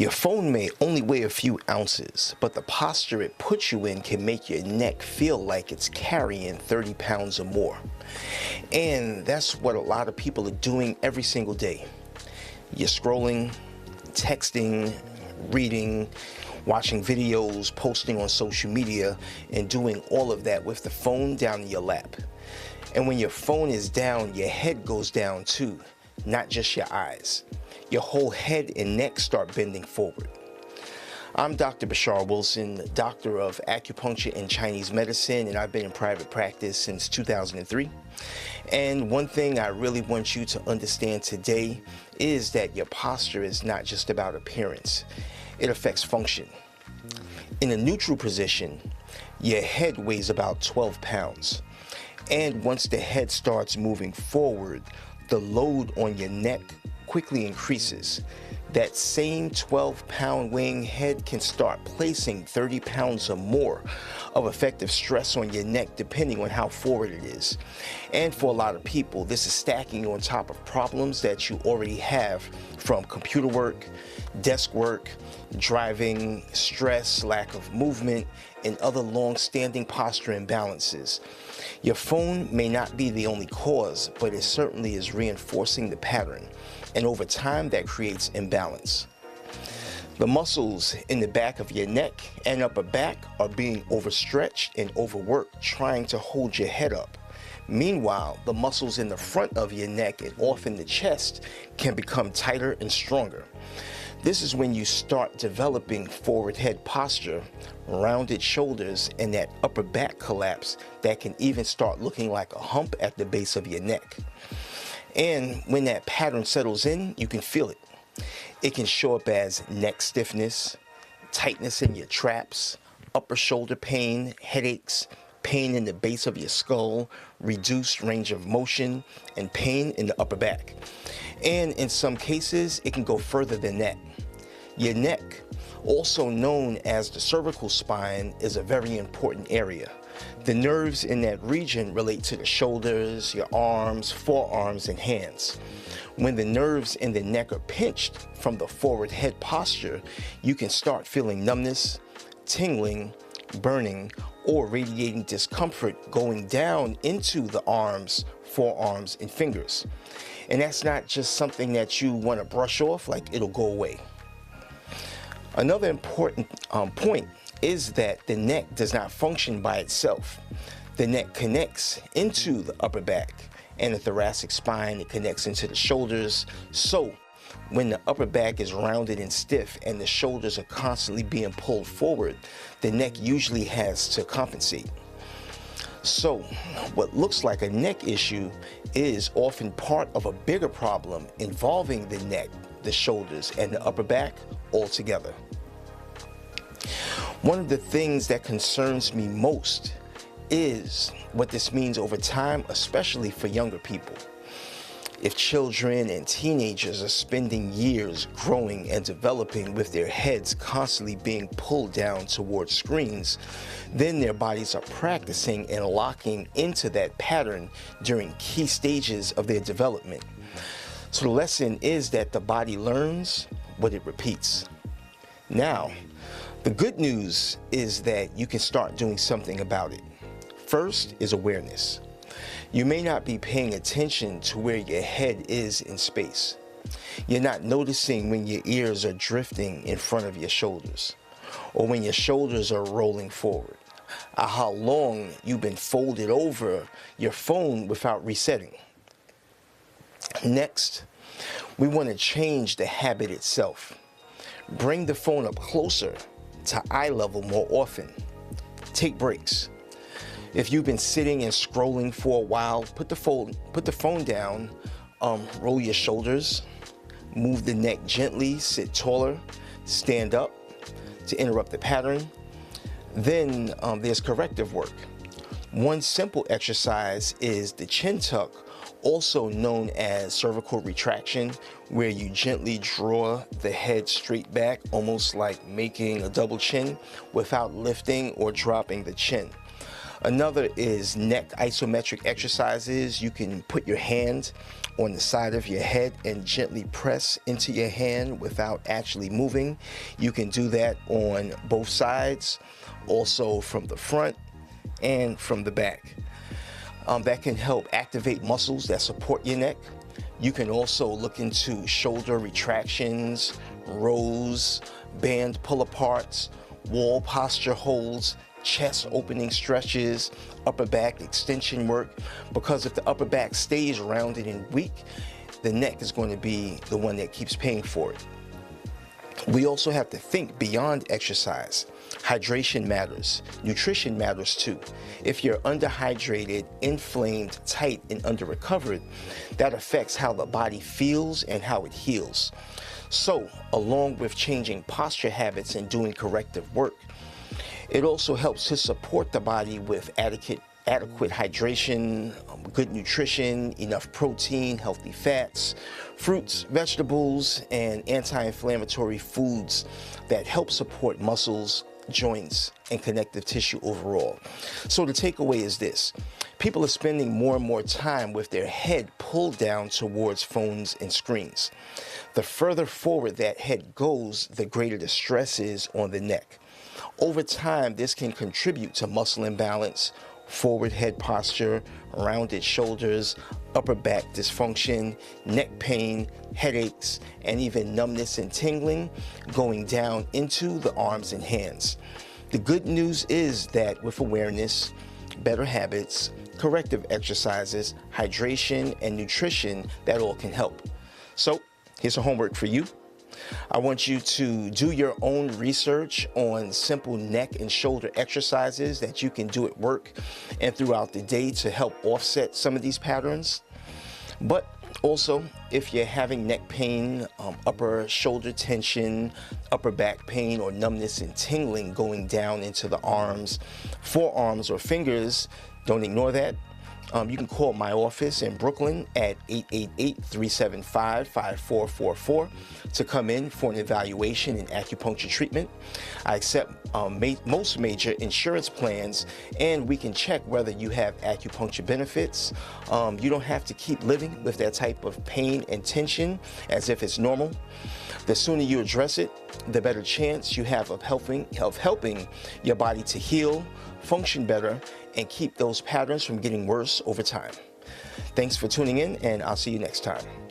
Your phone may only weigh a few ounces, but the posture it puts you in can make your neck feel like it's carrying 30 pounds or more. And that's what a lot of people are doing every single day. You're scrolling, texting, reading, watching videos, posting on social media, and doing all of that with the phone down in your lap. And when your phone is down, your head goes down too, not just your eyes. Your whole head and neck start bending forward. I'm Dr. Bashar Wilson, doctor of acupuncture and Chinese medicine, and I've been in private practice since 2003. And one thing I really want you to understand today is that your posture is not just about appearance. It affects function. In a neutral position, your head weighs about 12 pounds. And once the head starts moving forward, the load on your neck quickly increases. That same 12-pound weighing head can start placing 30 pounds or more of effective stress on your neck depending on how forward it is. And for a lot of people, this is stacking on top of problems that you already have from computer work, desk work, driving, stress, lack of movement, and other long-standing posture imbalances. Your phone may not be the only cause, but it certainly is reinforcing the pattern. And over time, that creates imbalance. The muscles in the back of your neck and upper back are being overstretched and overworked, trying to hold your head up. Meanwhile, the muscles in the front of your neck and often the chest can become tighter and stronger. This is when you start developing forward head posture, rounded shoulders, and that upper back collapse that can even start looking like a hump at the base of your neck. And when that pattern settles in, you can feel it. It can show up as neck stiffness, tightness in your traps, upper shoulder pain, headaches, pain in the base of your skull, reduced range of motion, and pain in the upper back. And in some cases, it can go further than that. Your neck, also known as the cervical spine, is a very important area. The nerves in that region relate to the shoulders, your arms, forearms, and hands. When the nerves in the neck are pinched from the forward head posture, you can start feeling numbness, tingling, burning, or radiating discomfort going down into the arms, forearms, and fingers. And that's not just something that you want to brush off like it'll go away. Another important point is that the neck does not function by itself. The neck connects into the upper back and the thoracic spine. It connects into the shoulders. So when the upper back is rounded and stiff and the shoulders are constantly being pulled forward, the neck usually has to compensate. So what looks like a neck issue is often part of a bigger problem involving the neck, the shoulders, and the upper back all together. One of the things that concerns me most is what this means over time, especially for younger people. If children and teenagers are spending years growing and developing with their heads constantly being pulled down towards screens, then their bodies are practicing and locking into that pattern during key stages of their development. So the lesson is that the body learns what it repeats. Now, the good news is that you can start doing something about it. First is awareness. You may not be paying attention to where your head is in space. You're not noticing when your ears are drifting in front of your shoulders, or when your shoulders are rolling forward, or how long you've been folded over your phone without resetting. Next, we want to change the habit itself. Bring the phone up closer to eye level more often. Take breaks. If you've been sitting and scrolling for a while, put the phone down, roll your shoulders, move the neck gently, sit taller, stand up to interrupt the pattern. Then there's corrective work. One simple exercise is the chin tuck, also known as cervical retraction, where you gently draw the head straight back, almost like making a double chin, without lifting or dropping the chin. Another is neck isometric exercises. You can put your hand on the side of your head and gently press into your hand without actually moving. You can do that on both sides, also from the front and from the back. That can help activate muscles that support your neck. You can also look into shoulder retractions, rows, band pull-aparts, wall posture holds, chest opening stretches, upper back extension work, because if the upper back stays rounded and weak, the neck is going to be the one that keeps paying for it. We also have to think beyond exercise. Hydration matters. Nutrition matters too. If you're underhydrated, inflamed, tight, and under-recovered, that affects how the body feels and how it heals. So, along with changing posture habits and doing corrective work, it also helps to support the body with adequate hydration, good nutrition, enough protein, healthy fats, fruits, vegetables, and anti-inflammatory foods that help support muscles, joints, and connective tissue overall. So the takeaway is this: people are spending more and more time with their head pulled down towards phones and screens. The further forward that head goes, the greater the stress is on the neck. Over time, this can contribute to muscle imbalance, forward head posture, rounded shoulders, upper back dysfunction, neck pain, headaches, and even numbness and tingling going down into the arms and hands. The good news is that with awareness, better habits, corrective exercises, hydration, and nutrition, that all can help. So here's some homework for you. I want you to do your own research on simple neck and shoulder exercises that you can do at work and throughout the day to help offset some of these patterns. But also, if you're having neck pain, upper shoulder tension, upper back pain, or numbness and tingling going down into the arms, forearms, or fingers, don't ignore that. You can call my office in Brooklyn at 888-375-5444 to come in for an evaluation and acupuncture treatment. I accept most major insurance plans, and we can check whether you have acupuncture benefits. You don't have to keep living with that type of pain and tension as if it's normal. The sooner you address it, the better chance you have of helping your body to heal, function better, and keep those patterns from getting worse over time. Thanks for tuning in, and I'll see you next time.